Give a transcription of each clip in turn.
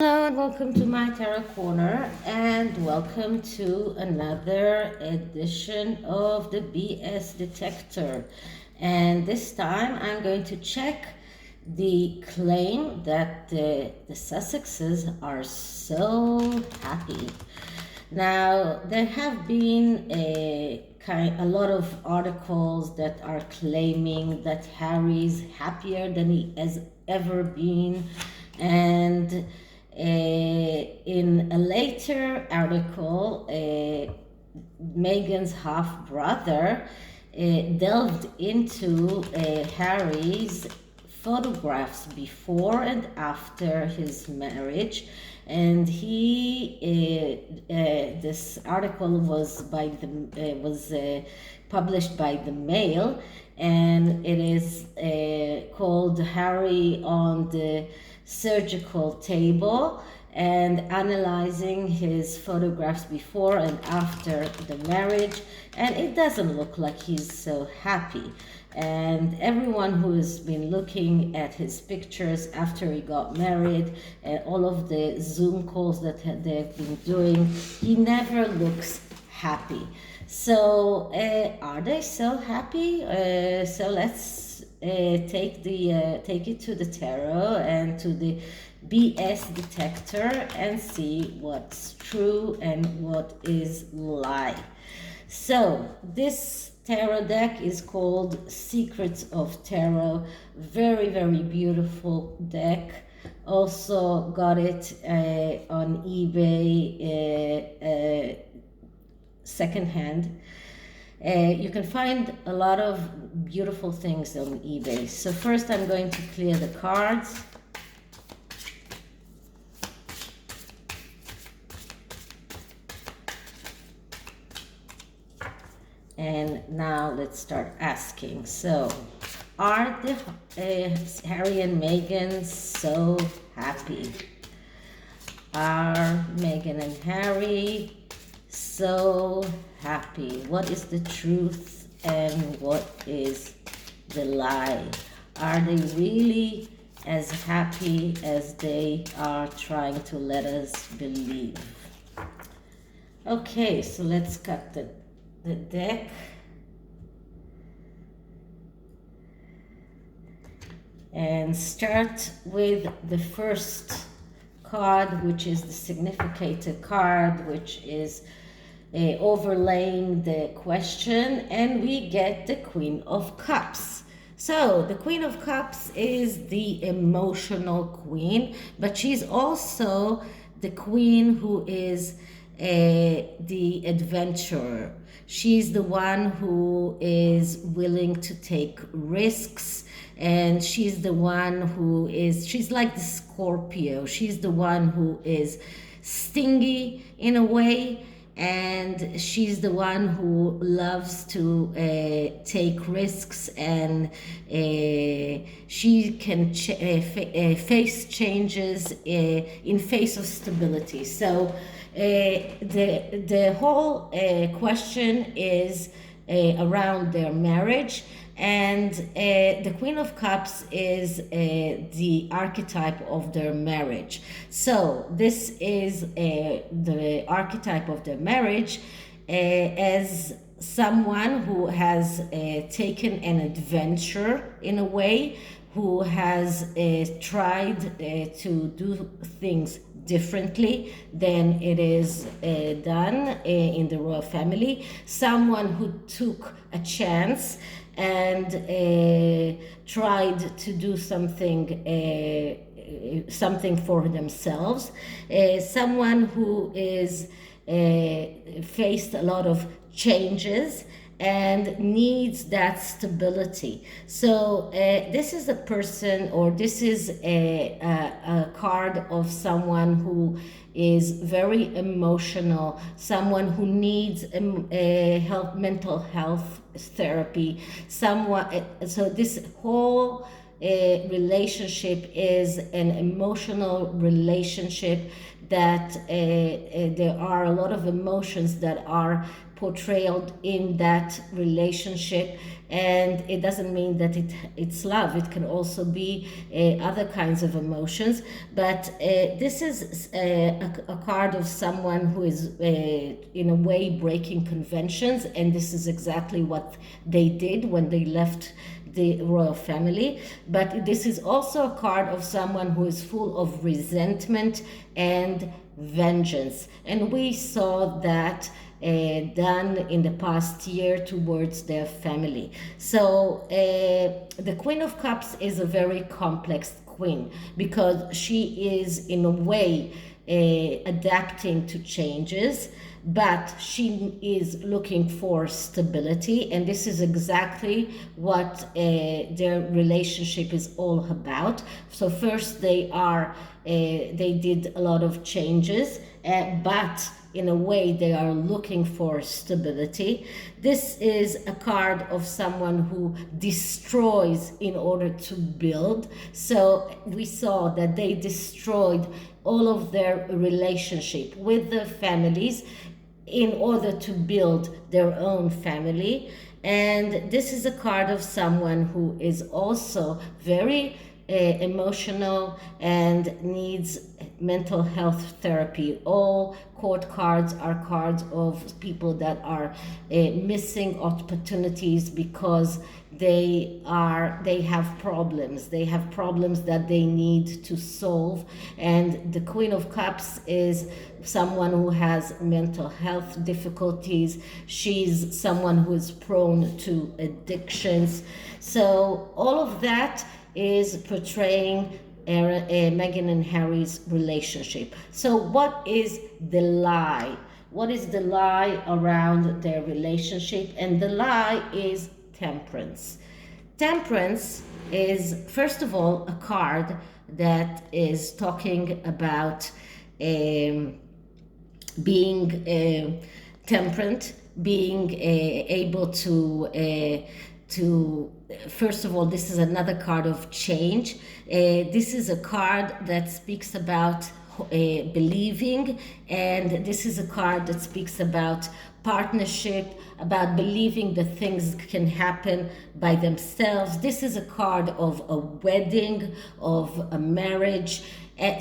Hello and welcome to my Tarot Corner, and welcome to another edition of the BS Detector. And this time I'm going to check the claim that the Sussexes are so happy. Now, there have been a lot of articles that are claiming that Harry's happier than he has ever been, and in a later article, Meghan's half brother delved into Harry's photographs before and after his marriage, and this article was published by the Mail, and it is called Harry on the Surgical Table, and analyzing his photographs before and after the marriage, and it doesn't look like he's so happy. And everyone who has been looking at his pictures after he got married and all of the Zoom calls that they've been doing, he never looks happy. So are they so happy? So let's take it to the tarot and to the BS detector and see what's true and what is lie. So this tarot deck is called Secrets of Tarot. Very, very beautiful deck. Also got it on eBay secondhand. You can find a lot of beautiful things on eBay. So first I'm going to clear the cards. And now let's start asking. So, are the Harry and Meghan so happy? Are Meghan and Harry so happy? What is the truth and what is the lie? Are they really as happy as they are trying to let us believe? Okay, so let's cut the deck. And start with the first card, which is the significator card, which is overlaying the question, and we get the Queen of Cups. So the Queen of Cups is the emotional queen, but she's also the queen who is the adventurer. She's the one who is willing to take risks, and she's the one who is, she's like the Scorpio. She's the one who is stingy in a way, and she's the one who loves to take risks, and she can face changes in face of stability. So the whole question is around their marriage, and the Queen of Cups is the archetype of their marriage. So this is the archetype of their marriage as someone who has taken an adventure in a way, who has tried to do things differently than it is done in the royal family. Someone who took a chance and tried to do something for themselves. Someone who is faced a lot of changes and needs that stability. So this is a person, or this is a card of someone who is very emotional, someone who needs mental health therapy, someone. So this whole relationship is an emotional relationship that there are a lot of emotions that are portrayed in that relationship, and it doesn't mean that it's love. It can also be other kinds of emotions, but this is a card of someone who is in a way breaking conventions, and this is exactly what they did when they left the royal family. But this is also a card of someone who is full of resentment and vengeance, and we saw that done in the past year towards their family. So the Queen of Cups is a very complex queen because she is in a way adapting to changes, but she is looking for stability, and this is exactly what their relationship is all about. So first they did a lot of changes, but in a way they are looking for stability. This is a card of someone who destroys in order to build. So we saw that they destroyed all of their relationship with the families in order to build their own family. And this is a card of someone who is also very emotional and needs mental health therapy. All court cards are cards of people that are missing opportunities because they have problems that they need to solve. And the Queen of Cups is someone who has mental health difficulties. She's someone who is prone to addictions. So all of that is portraying Meghan and Harry's relationship. So what is the lie? What is the lie around their relationship? And the lie is Temperance. Temperance is, first of all, a card that is talking about being temperate, being able to first of all, this is another card of change. This is a card that speaks about believing, and this is a card that speaks about partnership, about believing that things can happen by themselves. This is a card of a wedding, of a marriage. And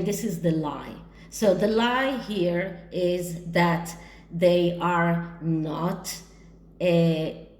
this is the lie. So the lie here is that they are not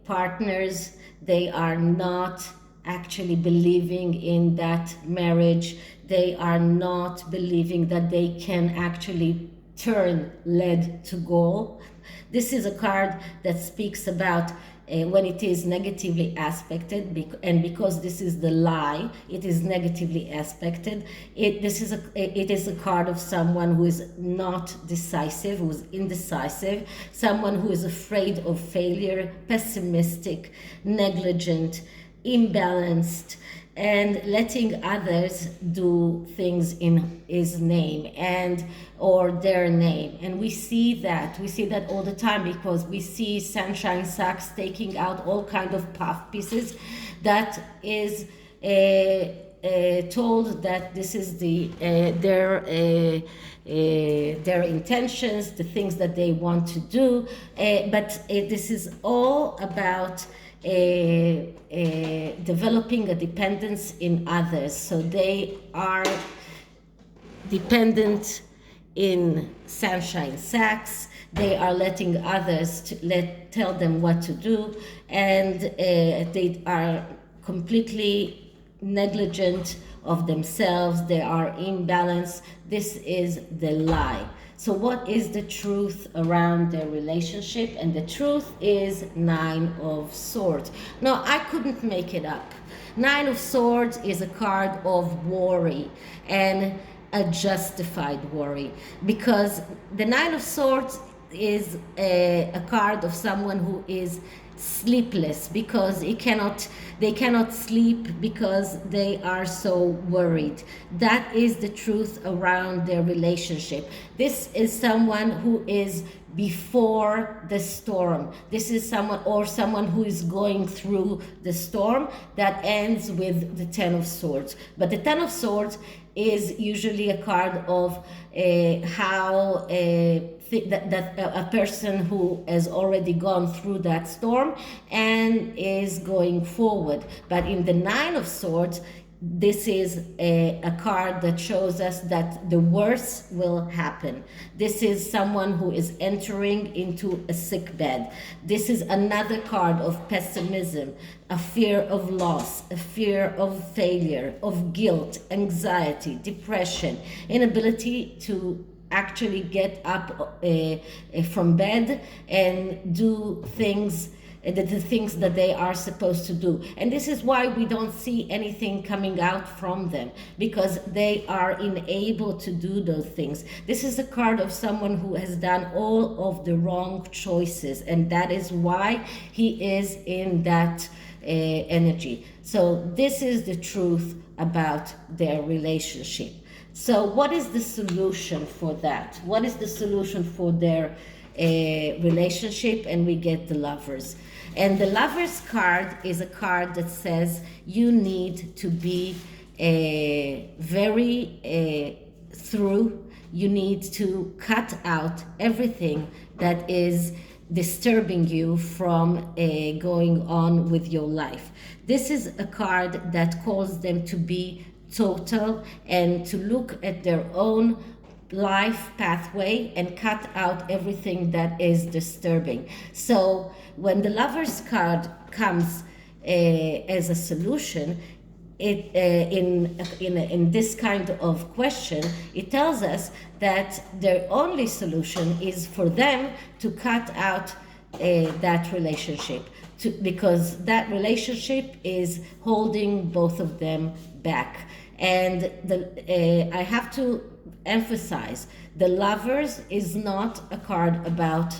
partners. They are not actually believing in that marriage. They are not believing that they can actually turn lead to gold. This is a card that speaks about when it is negatively aspected, and because this is the lie, it is negatively aspected. It is a card of someone who is not decisive, who is indecisive, someone who is afraid of failure, pessimistic, negligent, imbalanced, and letting others do things in his name or their name. And we see that all the time, because we see Sunshine Sachs taking out all kind of puff pieces that is told that this is their intentions, the things that they want to do, but this is all about developing a dependence in others. So they are dependent in Sunshine Sachs. They are letting others tell them what to do, and they are completely negligent of themselves. They are imbalanced. This is the lie. So what is the truth around their relationship? And the truth is Nine of Swords. No, I couldn't make it up. Nine of Swords is a card of worry, and a justified worry, because the Nine of Swords is a card of someone who is sleepless because they cannot sleep because they are so worried. That is the truth around their relationship. This is someone who is before the storm. This is someone who is going through the storm that ends with the Ten of Swords. But the Ten of Swords is usually a card of how that a person who has already gone through that storm and is going forward. But in the Nine of Swords, this is a card that shows us that the worst will happen. This is someone who is entering into a sick bed. This is another card of pessimism, a fear of loss, a fear of failure, of guilt, anxiety, depression, inability to actually get up from bed and do things, the things that they are supposed to do. And this is why we don't see anything coming out from them, because they are unable to do those things. This is a card of someone who has done all of the wrong choices, and that is why he is in that energy. So this is the truth about their relationship. So what is the solution for that? What is the solution for their relationship? And we get the Lovers. And the Lovers card is a card that says you need to be very through. You need to cut out everything that is disturbing you from going on with your life. This is a card that calls them to be total and to look at their own life pathway and cut out everything that is disturbing. So when the Lovers card comes as a solution, it in this kind of question, it tells us that their only solution is for them to cut out that relationship, because that relationship is holding both of them back. And I have to emphasize, the Lovers is not a card about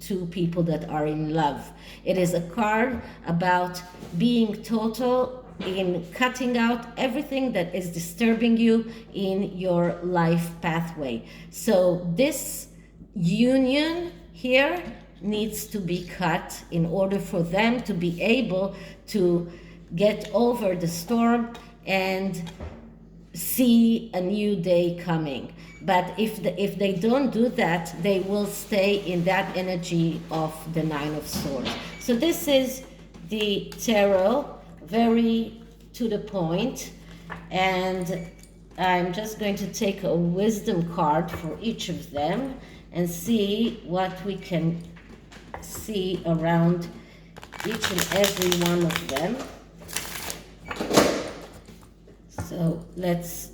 two people that are in love. It is a card about being total in cutting out everything that is disturbing you in your life pathway. So this union here needs to be cut in order for them to be able to get over the storm and see a new day coming. But if they don't do that, they will stay in that energy of the Nine of Swords. So this is the tarot, very to the point, and I'm just going to take a wisdom card for each of them and see what we can see around each and every one of them. So let's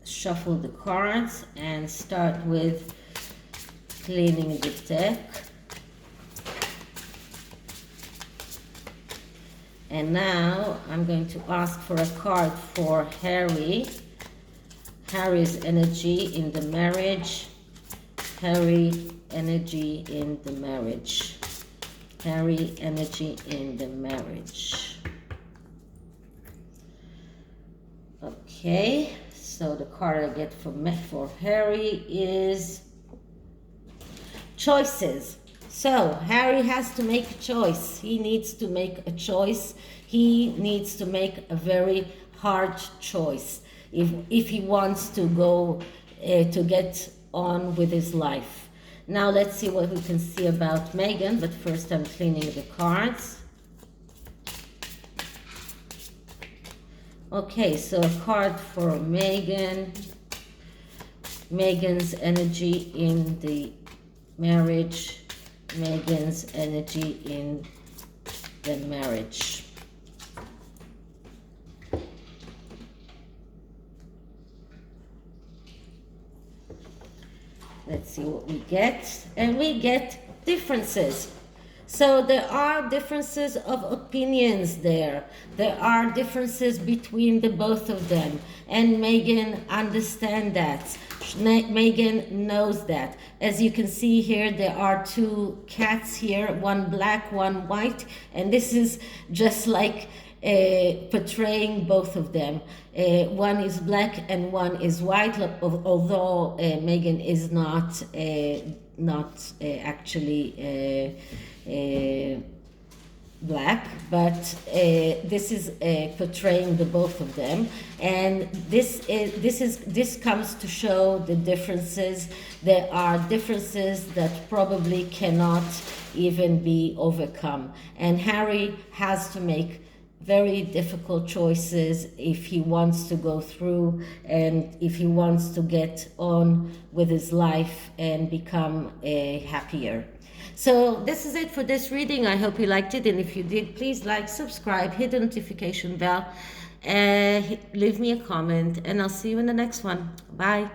shuffle the cards and start with cleaning the deck. And now I'm going to ask for a card for Harry's energy in the marriage. Harry energy in the marriage. Harry energy in the marriage. Okay, so the card I get for Harry is choices. So Harry has to make a choice. He needs to make a choice. He needs to make a very hard choice if he wants to go to get on with his life. Now let's see what we can see about Meghan, but first I'm cleaning the cards. Okay, so a card for Meghan. Meghan's energy in the marriage. Meghan's energy in the marriage. Let's see what we get. And we get differences. So there are differences of opinions there. There are differences between the both of them. And Meghan understands that. Meghan knows that. As you can see here, there are two cats here, one black, one white. And this is just like portraying both of them. One is black and one is white, although Meghan is not actually black, but this is portraying the both of them, and this comes to show the differences. There are differences that probably cannot even be overcome, and Harry has to make very difficult choices if he wants to go through and if he wants to get on with his life and become happier. So this is it for this reading. I hope you liked it, and if you did, please like, subscribe, hit the notification bell, leave me a comment, and I'll see you in the next one. Bye.